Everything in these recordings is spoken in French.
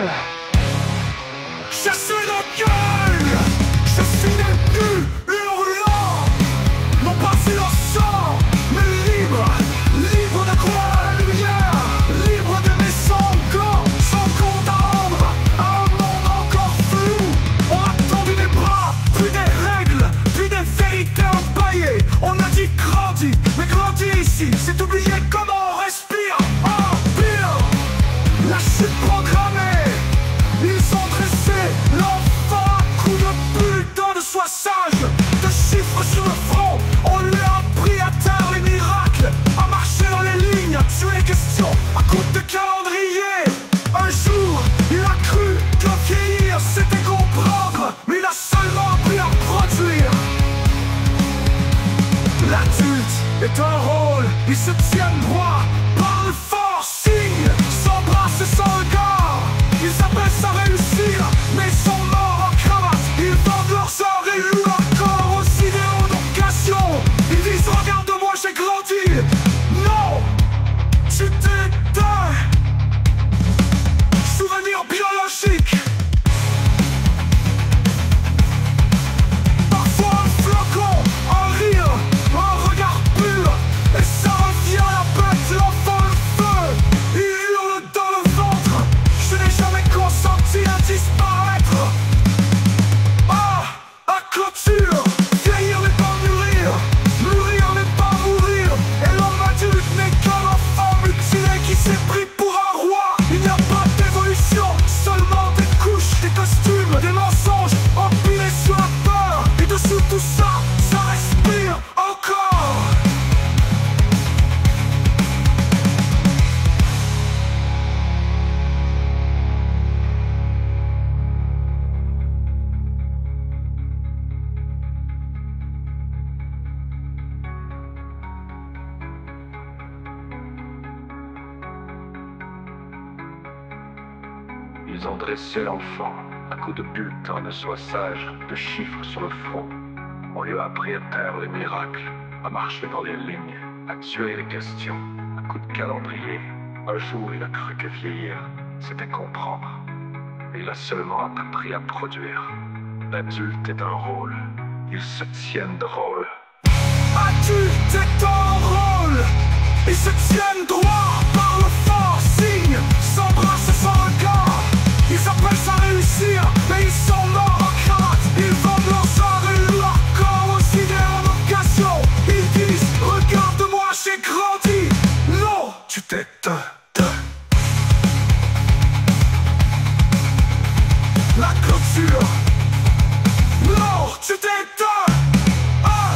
gueule. Je suis le gueule. Je suis né nu, hurlant. Non pas innocent, mais libre. Libre de croire à la lumière. Libre d'aimer son corps, sans compte à rendre à un monde encore flou. On a tendu des bras, puis des règles, puis des vérités empaillées. On a dit grandis, mais grandir ici, c'est oublier comment on respire. Oh, pire, la chute programmée. Ils ont dressé l'enfant à coups de bulletin de soie sage, de chiffres sur le front. On lui a appris à taire les miracles, à marcher dans les lignes, à tuer les questions à coups de calendrier. Un jour, il a cru que vieillir c'était comprendre, mais il a seulement appris à produire. L'adulte est un rôle, il se tient droit, parle fort, signe, s'embrasse et sans regard. Ils appellent ça réussir, mais ils sont morts en cravate. Ils vendent leurs heures et louent leur corps aux idéaux d'occasion. Ils disent regarde-moi j'ai grandi. Non, tu t'éteins. Souvenir biologique. Parfois un flocon, un rire, un regard pur, et ça revient à la bête, l'enfant le feu. Il hurle dans le ventre. Je n'ai jamais consenti à disparaître. Ah, à clôture. Vieillir n'est pas mûrir, mûrir n'est pas mourir. Et l'homme adulte n'est qu'un enfant mutilé qui s'est pris pour un roi. Il n'y a pas d'évolution, seulement des couches, des costumes, des mensonges empilés sur la peur. Et dessous tout ça, ça respire encore. Ils ont dressé l'enfant à coups de bulletin de soie sage, de chiffres sur le front. On lui a appris à taire les miracles, à marcher dans les lignes, à tuer les questions, à coups de calendrier. Un jour, il a cru que vieillir, c'était comprendre. Et il a seulement appris à produire. L'adulte est un rôle, ils se tiennent drôle. Adulte est un rôle. Ils se tiennent droit, parlent fort, signe, s'embrassent sans regard. Ils appellent ça réussir, mais ils sont morts en cravate. Ils vendent leurs heures et louent leur corps aux idées en occasion. Ils disent regarde-moi j'ai grandi. Non, tu t'éteins. La clôture. Non, tu t'éteins. Ah.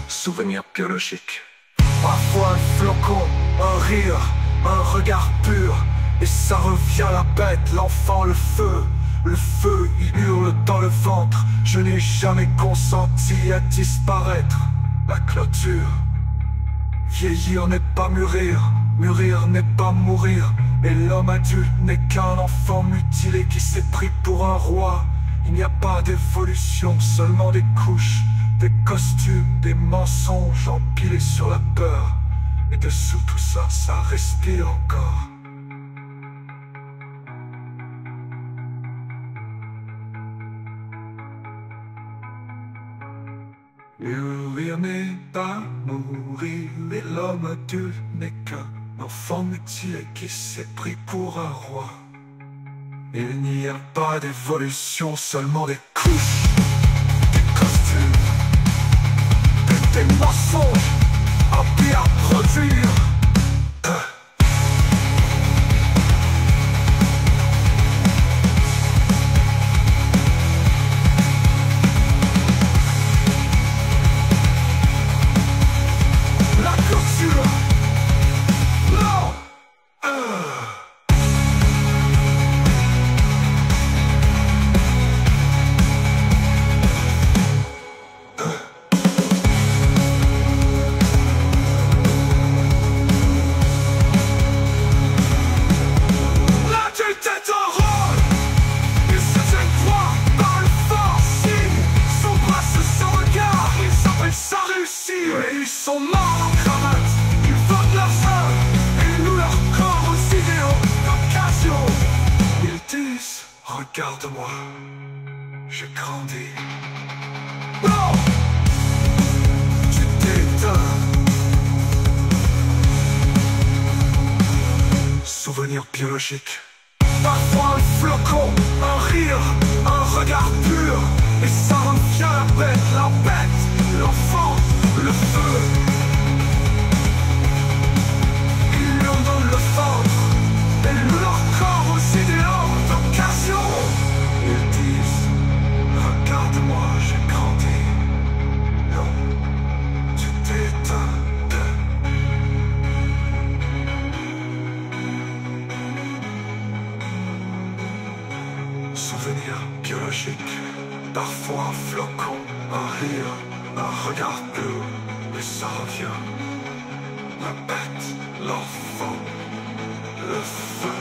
Souvenir biologique. Parfois un flocon, un rire, un regard pur, et ça revient à la bête, l'enfant le feu. Le feu, il hurle dans le ventre. Je n'ai jamais consenti à disparaître. La clôture. Vieillir n'est pas mûrir, mûrir n'est pas mourir. Et l'homme adulte n'est qu'un enfant mutilé qui s'est pris pour un roi. Il n'y a pas d'évolution, seulement des couches, des costumes, des mensonges empilés sur la peur. Et dessous tout ça, ça respire encore. Mûrir n'est pas mourir, et l'homme adulte n'est qu'un enfant mutilé qui s'est pris pour un roi. Il n'y a pas d'évolution, seulement des couches, des costumes, des mensonges, empilés à produire. Regarde-moi, j'ai grandi. Non! Tu t'éteins. Souvenir biologique. Parfois un flocon, un rire, un regard pur. Et ça revient la bête, l'enfant, le feu. Ils lui en donnent le ventre et leur corps aux idéaux d'occasion. Ils disent, regarde-moi, j'ai grandi. Non, tu t'éteins. Souvenir biologique, parfois un flocon, un rire, un regard bleu, et ça revient. La bête, l'enfant, le feu.